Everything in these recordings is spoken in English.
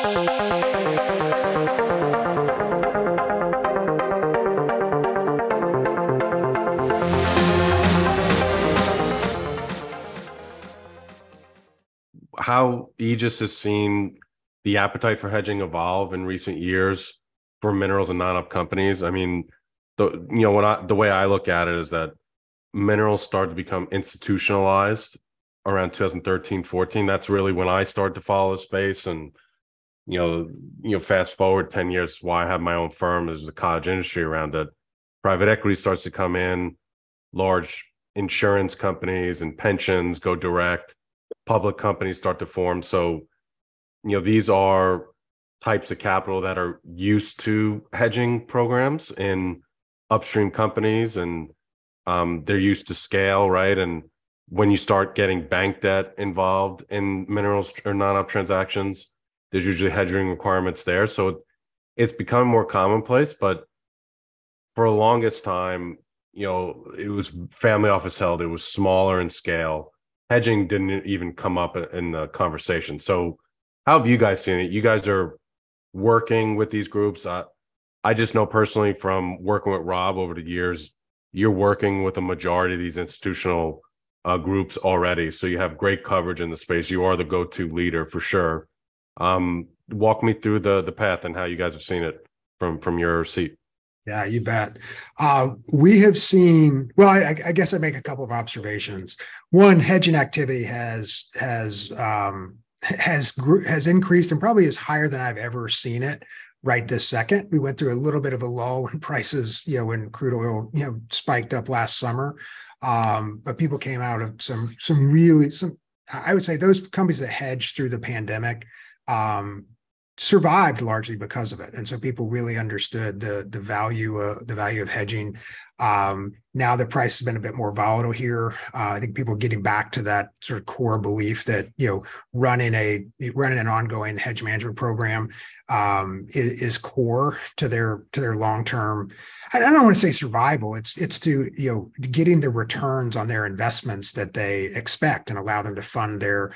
How Aegis has seen the appetite for hedging evolve in recent years for minerals and non-op companies. I mean, the way I look at it is that minerals started to become institutionalized around 2013, 14. That's really when I started to follow the space. And fast forward 10 years, why I have my own firm, is the cottage industry around it. Private equity starts to come in, large insurance companies and pensions go direct, public companies start to form. So, these are types of capital that are used to hedging programs in upstream companies, and they're used to scale, right? And when you start getting bank debt involved in minerals or non-op transactions, there's usually hedging requirements there. So it's becoming more commonplace, but for the longest time, it was family office held. It was smaller in scale. Hedging didn't even come up in the conversation. So how have you guys seen it? You guys are working with these groups. I just know personally from working with Rob over the years, you're working with a majority of these institutional groups already. So you have great coverage in the space. You are the go-to leader for sure. Walk me through the path and how you guys have seen it from your seat. Yeah, you bet. We have seen, well, I guess I make a couple of observations. One, hedging activity has increased and probably is higher than I've ever seen it right this second. We went through a little bit of a lull when prices, when crude oil, spiked up last summer. But people came out of some, I would say those companies that hedged through the pandemic, survived largely because of it. And so people really understood the value of hedging. Now the price has been a bit more volatile here. I think people are getting back to that sort of core belief that, running an ongoing hedge management program is core to their long-term. I don't want to say survival. It's to, getting the returns on their investments that they expect and allow them to fund their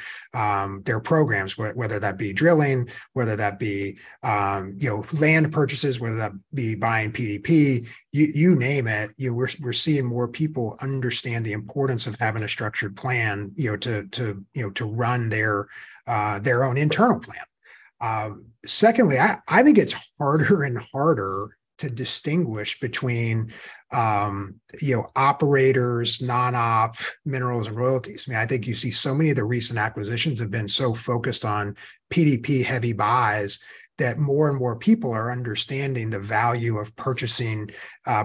programs, whether that be drilling, whether that be, land purchases, whether that be buying PDP, you name it. We're seeing more people understand the importance of having a structured plan, to run their own internal plan. Secondly, I think it's harder and harder to distinguish between, operators, non-op, minerals, and royalties. I mean, I think you see so many of the recent acquisitions have been so focused on PDP heavy buys that more and more people are understanding the value of purchasing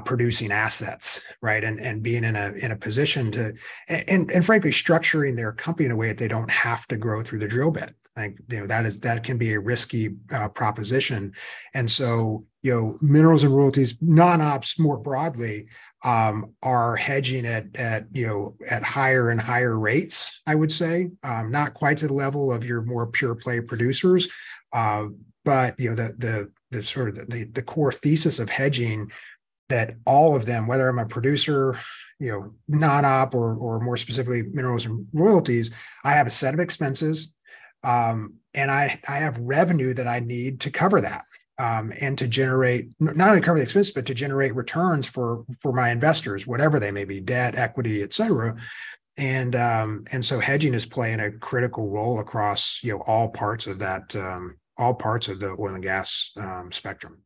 producing assets, right? And being in a position to, and frankly, structuring their company in a way that they don't have to grow through the drill bit. I think that can be a risky proposition. And so, minerals and royalties, non-ops more broadly, are hedging at higher and higher rates, I would say, not quite to the level of your more pure play producers. But the sort of the core thesis of hedging, that all of them, whether I'm a producer, non-op or more specifically minerals and royalties, I have a set of expenses, and I have revenue that I need to cover that, and to generate, not only cover the expenses, but to generate returns for my investors, whatever they may be, debt, equity, et cetera. And so hedging is playing a critical role across all parts of that. All parts of the oil and gas spectrum.